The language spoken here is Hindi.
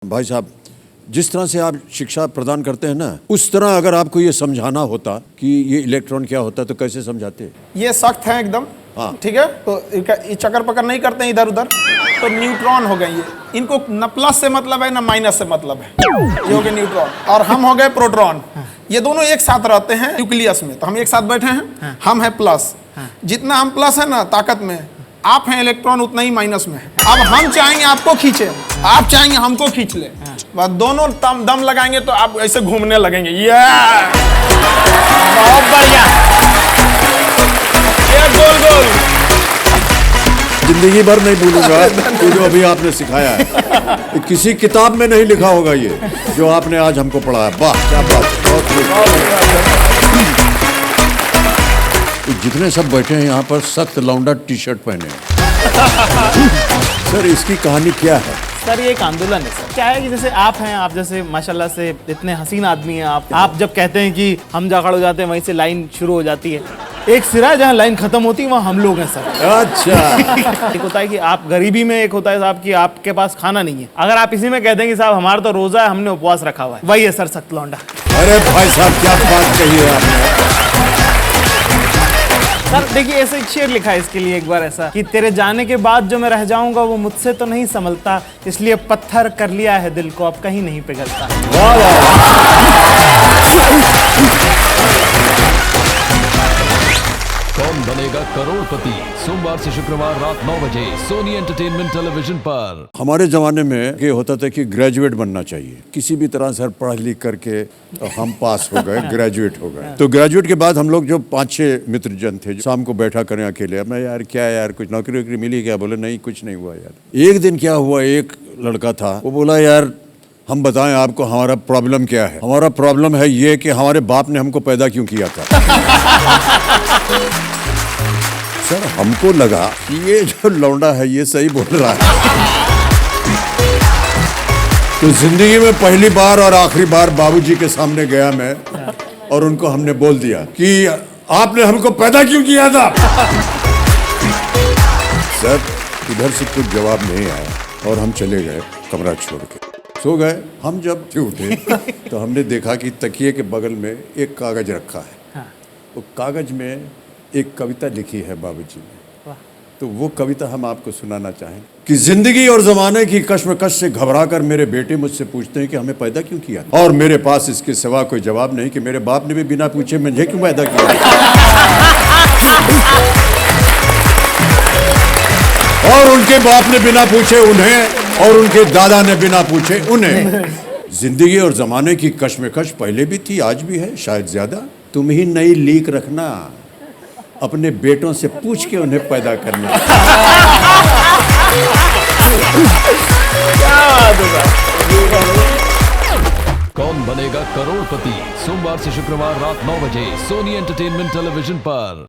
भाई साहब, जिस तरह से आप शिक्षा प्रदान करते हैं ना, उस तरह अगर आपको ये समझाना होता कि ये इलेक्ट्रॉन क्या होता है तो कैसे समझाते? ये सख्त है एकदम। हाँ। ठीक है, तो ये चक्कर पकड़ नहीं करते हैं इधर उधर। तो न्यूट्रॉन हो गए ये, इनको न प्लस से मतलब है न माइनस से मतलब है, ये हो गए न्यूट्रॉन। और हम हो गए प्रोटॉन। ये दोनों एक साथ रहते हैं न्यूक्लियस में, तो हम एक साथ बैठे हैं। हम है प्लस, जितना हम प्लस है ना ताकत में, आप हैं इलेक्ट्रॉन उतना ही माइनस में है। अब हम चाहेंगे आपको खींचे, आप चाहेंगे हमको खींच ले, बस दोनों दम लगाएंगे तो आप ऐसे घूमने लगेंगे। ये बहुत बढ़िया। ये गोल गोल जिंदगी भर नहीं भूलूंगा तो जो अभी आपने सिखाया है। ये किसी किताब में नहीं लिखा होगा ये जो आपने आज हमको पढ़ाया। वाह क्या बात है, बहुत खूब। तो जितने सब बैठे हैं यहाँ पर सख्त लौंडा टी शर्ट पहने हैं। सर इसकी कहानी क्या है? सर ये एक आंदोलन है सर। क्या है कि जैसे आप हैं, आप जैसे माशाल्लाह से इतने हसीन आदमी हैं आप जब कहते हैं कि हम जा खड़े हो जाते हैं वहीं से लाइन शुरू हो जाती है। एक सिरा जहाँ लाइन खत्म होती है वहाँ हम लोग हैं सर। अच्छा। एक होता है कि आप गरीबी में, एक होता है साहब कि आपके पास खाना नहीं है। अगर आप इसी में कहते हैं कि साहब हमारा तो रोजा है, हमने उपवास रखा हुआ है, वही है सर सख्त लौंडा। अरे भाई साहब क्या बात कही है आपने। सर देखिए ऐसे एक शेर लिखा है इसके लिए एक बार ऐसा कि तेरे जाने के बाद जो मैं रह जाऊंगा वो मुझसे तो नहीं संभलता, इसलिए पत्थर कर लिया है दिल को, अब कहीं नहीं पिघलता। वाह वाह। कौन बनेगा करोड़पति, सोमवार से शुक्रवार रात 9 बजे सोनी एंटरटेनमेंट टेलीविजन पर। हमारे जमाने में ये होता था कि ग्रेजुएट बनना चाहिए, किसी भी तरह से पढ़ लिख करके तो हम पास हो गए, ग्रेजुएट हो गए। तो ग्रेजुएट के बाद हम लोग जो 5-6 मित्र जन थे शाम को बैठा करें अकेले, मैं यार क्या यार कुछ नौकरी वोकरी मिली क्या? बोले नहीं कुछ नहीं हुआ यार। एक दिन क्या हुआ, एक लड़का था वो बोला यार हम बताएं आपको हमारा प्रॉब्लम क्या है। हमारा प्रॉब्लम है ये कि हमारे बाप ने हमको पैदा क्यों किया था। सर हमको लगा कि ये जो लौंडा है ये सही बोल रहा है। तो जिंदगी में पहली बार और आखिरी बार बाबूजी के सामने गया मैं और उनको हमने बोल दिया कि आपने हमको पैदा क्यों किया था। सर इधर से कुछ जवाब नहीं आया और हम चले गए कमरा छोड़ के, सो गए। हम जब उठे तो हमने देखा कि तकिए के बगल में एक कागज रखा है। वो कागज में एक कविता लिखी है बाबूजी ने। तो वो कविता हम आपको सुनाना चाहें कि जिंदगी और जमाने की कश्मकश से घबराकर मेरे बेटे मुझसे पूछते हैं कि हमें पैदा क्यों किया, और मेरे पास इसके सिवा कोई जवाब नहीं कि मेरे बाप ने भी बिना पूछे मुझे क्यों पैदा किया, और उनके बाप ने बिना पूछे उन्हें, और उनके दादा ने बिना पूछे उन्हें। जिंदगी और जमाने की कश्मकश पहले भी थी, आज भी है, शायद ज्यादा। तुम ही नई लीक रखना, अपने बेटों से पूछ के उन्हें पैदा करना। कौन बनेगा करोड़पति, सोमवार से शुक्रवार रात 9 बजे सोनी एंटरटेनमेंट टेलीविजन पर।